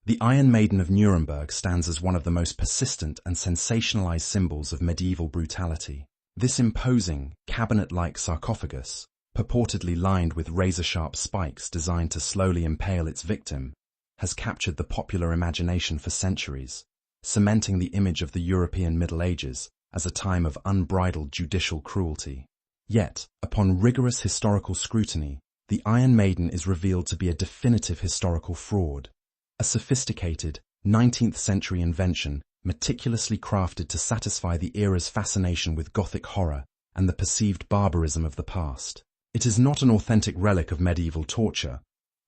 The Iron Maiden of Nuremberg stands as one of the most persistent and sensationalized symbols of medieval brutality. This imposing, cabinet-like sarcophagus, purportedly lined with razor-sharp spikes designed to slowly impale its victim, has captured the popular imagination for centuries, cementing the image of the European Middle Ages as a time of unbridled judicial cruelty. Yet, upon rigorous historical scrutiny, the Iron Maiden is revealed to be a definitive historical fraud, a sophisticated, 19th-century invention meticulously crafted to satisfy the era's fascination with Gothic horror and the perceived barbarism of the past. It is not an authentic relic of medieval torture,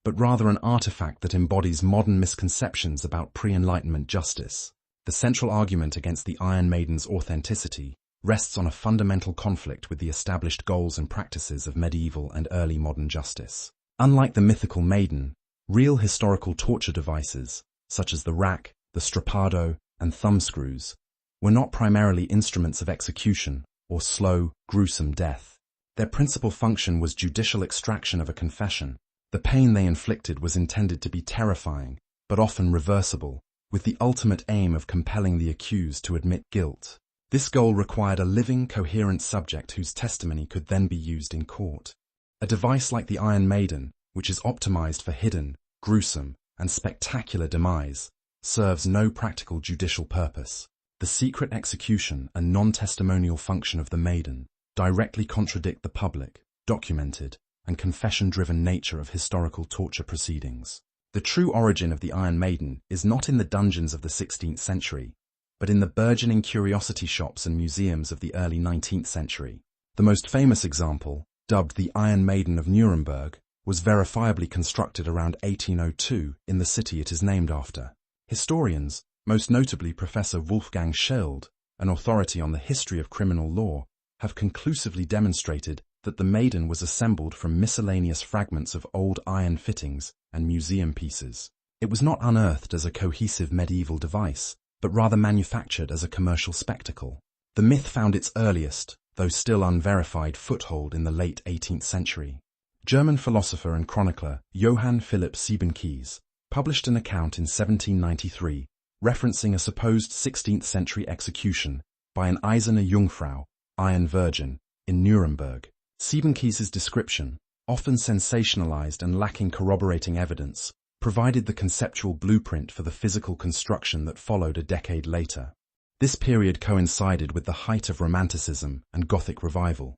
but rather an artifact that embodies modern misconceptions about pre-Enlightenment justice. The central argument against the Iron Maiden's authenticity rests on a fundamental conflict with the established goals and practices of medieval and early modern justice. Unlike the mythical Maiden, real historical torture devices, such as the rack, the strappado, and thumbscrews, were not primarily instruments of execution or slow, gruesome death. Their principal function was judicial extraction of a confession. The pain they inflicted was intended to be terrifying, but often reversible, with the ultimate aim of compelling the accused to admit guilt. This goal required a living, coherent subject whose testimony could then be used in court. A device like the Iron Maiden, which is optimized for hidden, gruesome, and spectacular demise, serves no practical judicial purpose. The secret execution and non-testimonial function of the Maiden directly contradict the public, documented, and confession-driven nature of historical torture proceedings. The true origin of the Iron Maiden is not in the dungeons of the 16th century, but in the burgeoning curiosity shops and museums of the early 19th century. The most famous example, dubbed the Iron Maiden of Nuremberg, was verifiably constructed around 1802 in the city it is named after. Historians, most notably Professor Wolfgang Scheld, an authority on the history of criminal law, have conclusively demonstrated that the Maiden was assembled from miscellaneous fragments of old iron fittings and museum pieces. It was not unearthed as a cohesive medieval device, but rather manufactured as a commercial spectacle. The myth found its earliest, though still unverified, foothold in the late 18th century. German philosopher and chronicler Johann Philipp Siebenkees published an account in 1793 referencing a supposed 16th century execution by an Eiserne Jungfrau, Iron Virgin, in Nuremberg. Siebenkees' description, often sensationalized and lacking corroborating evidence, provided the conceptual blueprint for the physical construction that followed a decade later. This period coincided with the height of Romanticism and Gothic revival,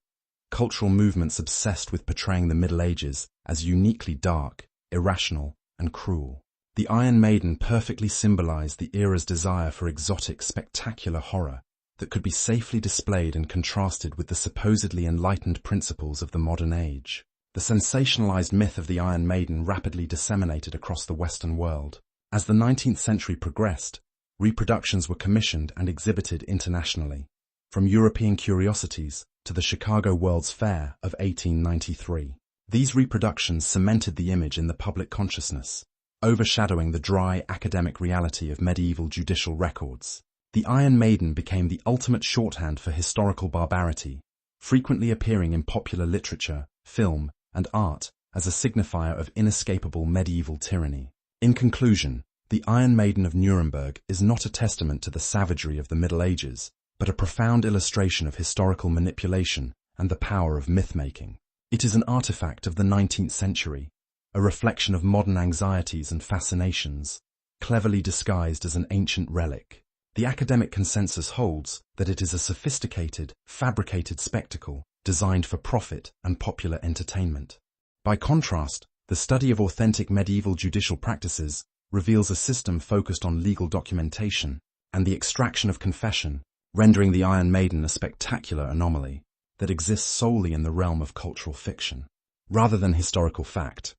cultural movements obsessed with portraying the Middle Ages as uniquely dark, irrational, and cruel. The Iron Maiden perfectly symbolized the era's desire for exotic, spectacular horror that could be safely displayed and contrasted with the supposedly enlightened principles of the modern age. The sensationalized myth of the Iron Maiden rapidly disseminated across the Western world. As the 19th century progressed, reproductions were commissioned and exhibited internationally, from European curiosities to the Chicago World's Fair of 1893. These reproductions cemented the image in the public consciousness, overshadowing the dry academic reality of medieval judicial records. The Iron Maiden became the ultimate shorthand for historical barbarity, frequently appearing in popular literature, film, and art as a signifier of inescapable medieval tyranny. In conclusion, the Iron Maiden of Nuremberg is not a testament to the savagery of the Middle Ages, but a profound illustration of historical manipulation and the power of myth-making. It is an artifact of the 19th century, a reflection of modern anxieties and fascinations, cleverly disguised as an ancient relic. The academic consensus holds that it is a sophisticated, fabricated spectacle designed for profit and popular entertainment. By contrast, the study of authentic medieval judicial practices reveals a system focused on legal documentation and the extraction of confession, rendering the Iron Maiden a spectacular anomaly that exists solely in the realm of cultural fiction, rather than historical fact.